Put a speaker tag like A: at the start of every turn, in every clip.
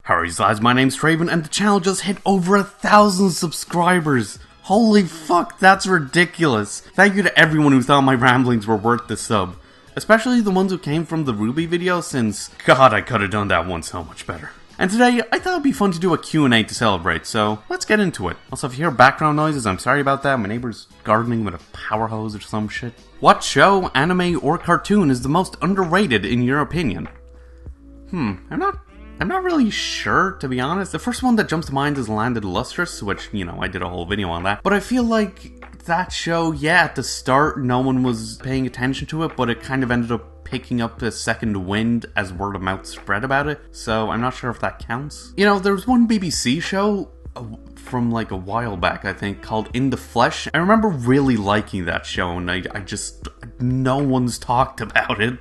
A: Howdy guys, my name's Traven, and the channel just hit over 1,000 subscribers. Holy fuck, that's ridiculous. Thank you to everyone who thought my ramblings were worth the sub. Especially the ones who came from the Ruby video, since, god, I could have done that one so much better. And today, I thought it'd be fun to do a Q&A to celebrate, so let's get into it. Also, if you hear background noises, I'm sorry about that. My neighbor's gardening with a power hose or some shit. What show, anime, or cartoon is the most underrated in your opinion? I'm not really sure, to be honest. The first one that jumps to mind is Landed Lustrous, which, you know, I did a whole video on that. But I feel like that show, yeah, at the start, no one was paying attention to it, but it kind of ended up picking up a second wind as word of mouth spread about it. So I'm not sure if that counts. You know, there was one BBC show from like a while back, I think, called In the Flesh. I remember really liking that show, and I just, no one's talked about it.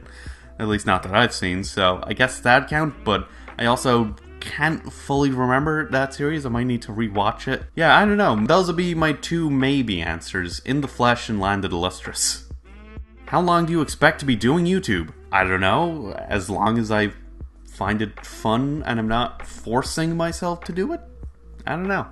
A: At least not that I've seen, so I guess that'd count, but I also can't fully remember that series. I might need to rewatch it. Yeah, I don't know. Those would be my two maybe answers. In the Flesh and Landed Lustrous. How long do you expect to be doing YouTube? I don't know. As long as I find it fun and I'm not forcing myself to do it? I don't know.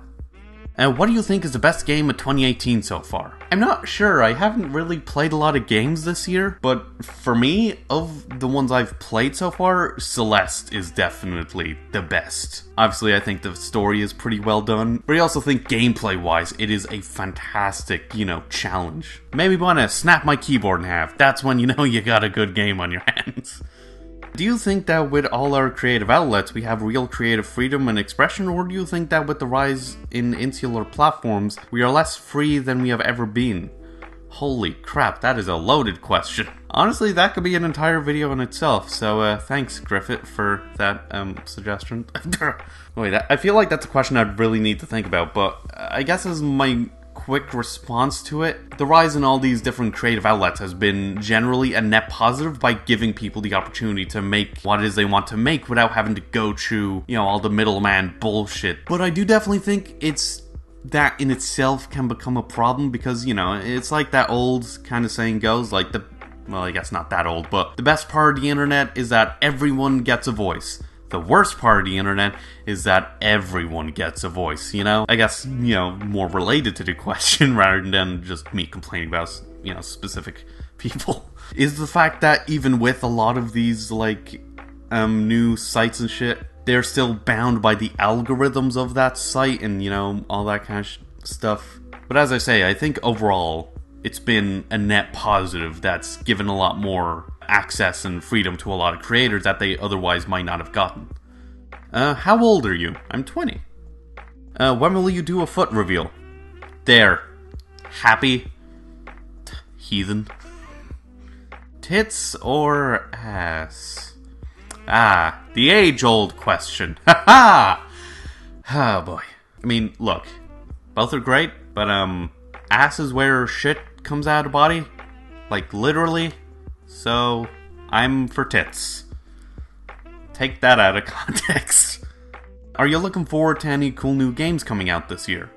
A: What do you think is the best game of 2018 so far? I'm not sure. I haven't really played a lot of games this year, but for me, of the ones I've played so far, Celeste is definitely the best. Obviously, I think the story is pretty well done, but I also think gameplay-wise, it is a fantastic, challenge. Maybe want to snap my keyboard in half. That's when you know you got a good game on your hands. Do you think that with all our creative outlets we have real creative freedom and expression, or do you think that with the rise in insular platforms we are less free than we have ever been? Holy crap, that is a loaded question. Honestly, that could be an entire video in itself, so thanks Griffith for that suggestion. Wait, I feel like that's a question I'd really need to think about, but I guess as my quick response to it, the rise in all these different creative outlets has been generally a net positive by giving people the opportunity to make what it is they want to make without having to go through, all the middleman bullshit. But I do definitely think it's that in itself can become a problem because, it's like that old kind of saying goes, like well, I guess not that old, but the best part of the internet is that everyone gets a voice. The worst part of the internet is that everyone gets a voice, I guess, more related to the question rather than just me complaining about, specific people, is the fact that even with a lot of these, new sites and shit, they're still bound by the algorithms of that site and, all that kind of stuff. But as I say, I think overall, it's been a net positive that's given a lot more access and freedom to a lot of creators that they otherwise might not have gotten. How old are you? I'm 20. When will you do a foot reveal? There. Happy? Heathen. Tits or ass? Ah, the age-old question. Ha ha! Oh boy. I mean, look. Both are great, but ass is where shit comes out of body. Like, literally. So, I'm for tits. Take that out of context. Are you looking forward to any cool new games coming out this year?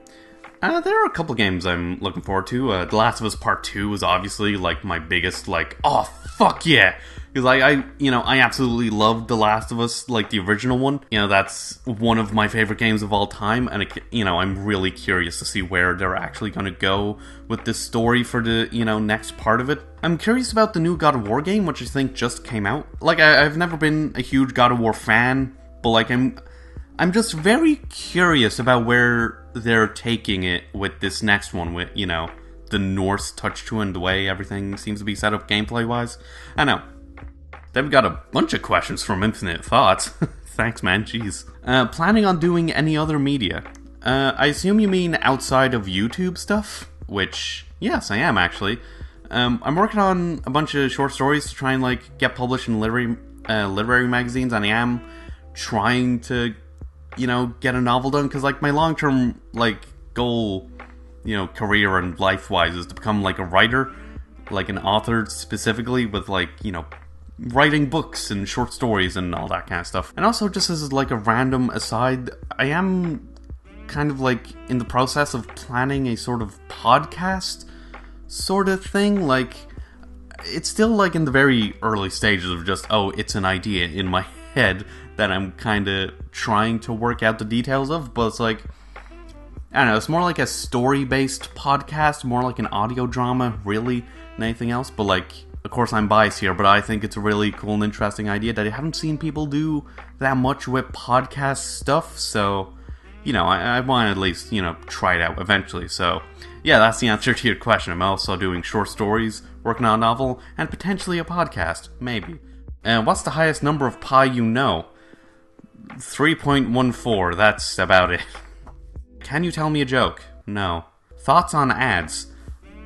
A: There are a couple games I'm looking forward to. The Last of Us Part 2 is obviously, my biggest, oh, fuck yeah! Because, I absolutely loved The Last of Us, the original one. That's one of my favorite games of all time, and, I'm really curious to see where they're actually going to go with this story for the, next part of it. I'm curious about the new God of War game, which I think just came out. I've never been a huge God of War fan, but, I'm just very curious about where they're taking it with this next one, with, the Norse touch to it and the way everything seems to be set up gameplay-wise. I know. They've got a bunch of questions from Infinite Thoughts. Thanks, man. Jeez. Planning on doing any other media? I assume you mean outside of YouTube stuff? Which, yes, I am, actually. I'm working on a bunch of short stories to try and, get published in literary magazines, and I am trying to, get a novel done, because, my long-term, goal, career and life-wise is to become, a writer, an author specifically, with, writing books and short stories and all that kind of stuff. And also, just as a random aside, I am kind of in the process of planning a sort of podcast sort of thing. It's still in the very early stages of just, oh, it's an idea in my head, that I'm kind of trying to work out the details of, but it's like, I don't know, it's more like a story-based podcast, more like an audio drama, really, than anything else. But like, of course I'm biased here, but I think it's a really cool and interesting idea that I haven't seen people do that much with podcast stuff, so, you know, I want to at least, you know, try it out eventually. So, yeah, that's the answer to your question. I'm also doing short stories, working on a novel, and potentially a podcast, maybe. And what's the highest number of pi you know? 3.14, that's about it. Can you tell me a joke? No. Thoughts on ads?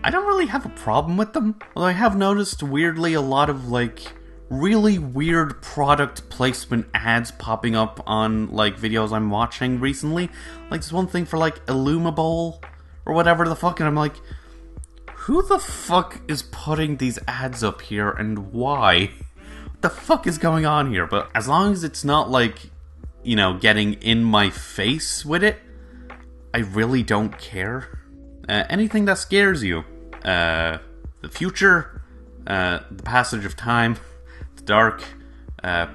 A: I don't really have a problem with them, although I have noticed weirdly a lot of like really weird product placement ads popping up on like videos I'm watching recently. Like this one thing for like Illumabol or whatever the fuck, and I'm like, who the fuck is putting these ads up here and why? What the fuck is going on here? But as long as it's not like, you know, getting in my face with it, I really don't care. Anything that scares you. The future, the passage of time, the dark,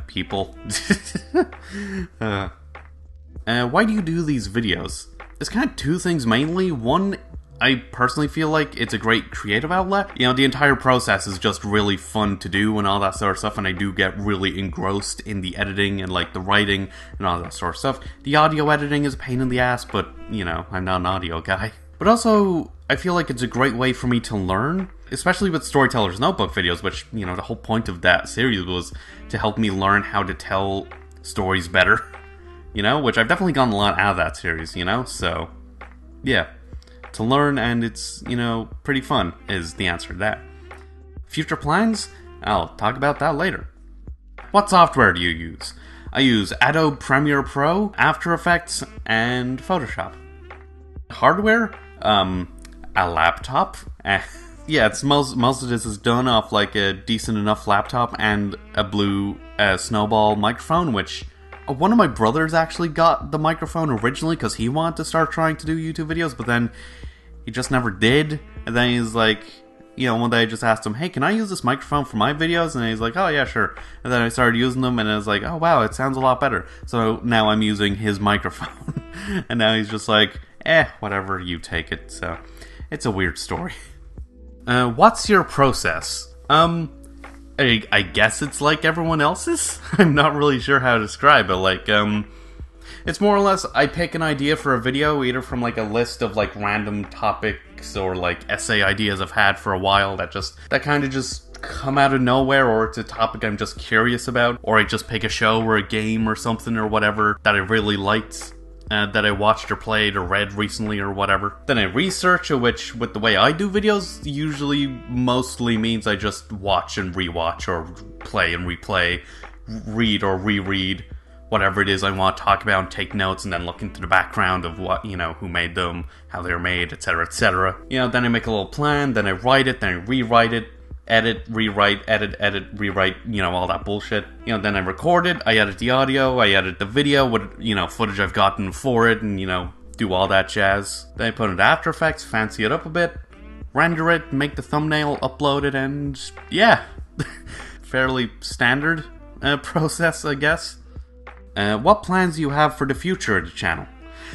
A: people. Why do you do these videos? It's kind of two things mainly. One, I personally feel like it's a great creative outlet. You know, the entire process is just really fun to do and all that sort of stuff, and I do get really engrossed in the editing and like the writing and all that sort of stuff. The audio editing is a pain in the ass, but, you know, I'm not an audio guy. But also, I feel like it's a great way for me to learn, especially with Storyteller's Notebook videos, which, you know, the whole point of that series was to help me learn how to tell stories better, you know, which I've definitely gotten a lot out of that series, you know, so, yeah. To learn, and it's, you know, pretty fun, is the answer to that. Future plans? I'll talk about that later. What software do you use? I use Adobe Premiere Pro, After Effects, and Photoshop. Hardware? A laptop. Yeah, it's most of this is done off like a decent enough laptop and a blue snowball microphone, which one of my brothers actually got the microphone originally because he wanted to start trying to do YouTube videos, but then he just never did. And then he's like, you know, one day I just asked him, hey, can I use this microphone for my videos? And he's like, oh yeah, sure. And then I started using them, and I was like, oh wow, it sounds a lot better. So now I'm using his microphone. And now he's just like, whatever, you take it. So it's a weird story. What's your process? I guess it's like everyone else's. I'm not really sure how to describe it. Like, it's more or less, I pick an idea for a video, either from like a list of like random topics or like essay ideas I've had for a while that kind of just come out of nowhere, or it's a topic I'm just curious about, or I just pick a show or a game or something or whatever that I really liked, that I watched or played or read recently or whatever. Then I research it, which with the way I do videos usually mostly means I just watch and rewatch or play and replay, read or reread whatever it is I want to talk about and take notes, and then look into the background of what, you know, who made them, how they were made, etc, etc. You know, then I make a little plan, then I write it, then I rewrite it, edit, rewrite, edit, rewrite, you know, all that bullshit. You know, then I record it, I edit the audio, I edit the video, what, you know, footage I've gotten for it, and, you know, do all that jazz. Then I put it into After Effects, fancy it up a bit, render it, make the thumbnail, upload it, and yeah. Fairly standard process, I guess. What plans do you have for the future of the channel?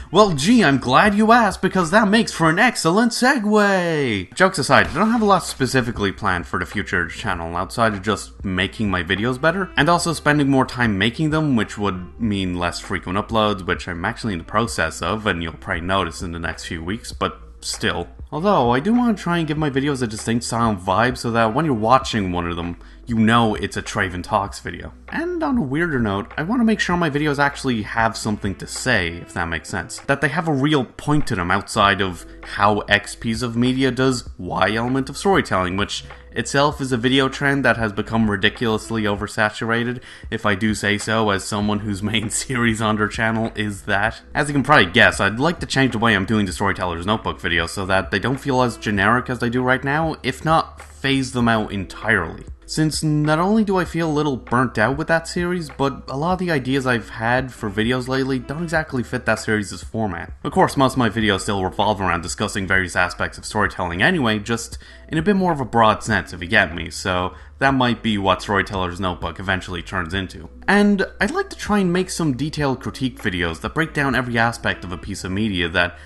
A: Well, gee, I'm glad you asked, because that makes for an excellent segue! Jokes aside, I don't have a lot specifically planned for the future of the channel, outside of just making my videos better, and also spending more time making them, which would mean less frequent uploads, which I'm actually in the process of, and you'll probably notice in the next few weeks, but still. Although, I do want to try and give my videos a distinct sound vibe so that when you're watching one of them, you know it's a TravenTalks video. And on a weirder note, I want to make sure my videos actually have something to say, if that makes sense. That they have a real point to them outside of how X piece of media does Y element of storytelling, which itself is a video trend that has become ridiculously oversaturated, if I do say so, as someone whose main series on their channel is that. As you can probably guess, I'd like to change the way I'm doing the Storyteller's Notebook videos so that they don't feel as generic as they do right now, if not phase them out entirely. since not only do I feel a little burnt out with that series, but a lot of the ideas I've had for videos lately don't exactly fit that series' format. Of course, most of my videos still revolve around discussing various aspects of storytelling anyway, just in a bit more of a broad sense if you get me, so that might be what Storyteller's Notebook eventually turns into. And I'd like to try and make some detailed critique videos that break down every aspect of a piece of media that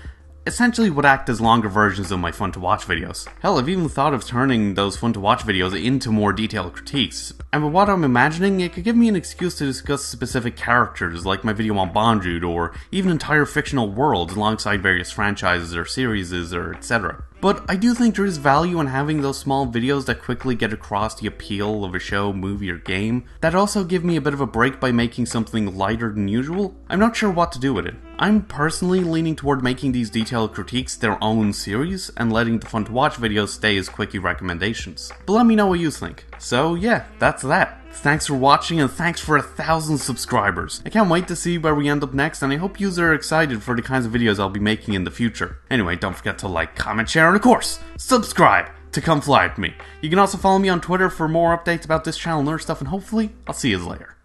A: essentially would act as longer versions of my fun to watch videos. Hell, I've even thought of turning those fun to watch videos into more detailed critiques. And with what I'm imagining, it could give me an excuse to discuss specific characters, like my video on Bondrewd, or even entire fictional worlds alongside various franchises or series or etc. But I do think there is value in having those small videos that quickly get across the appeal of a show, movie, or game, that also give me a bit of a break by making something lighter than usual. I'm not sure what to do with it. I'm personally leaning toward making these detailed critiques their own series, and letting the fun to watch videos stay as quickie recommendations. But let me know what you think. So yeah, that's that. Thanks for watching, and thanks for 1,000 subscribers. I can't wait to see where we end up next, and I hope you are excited for the kinds of videos I'll be making in the future. Anyway, don't forget to like, comment, share, and of course, subscribe to come fly with me. You can also follow me on Twitter for more updates about this channel and other stuff, and hopefully, I'll see you later.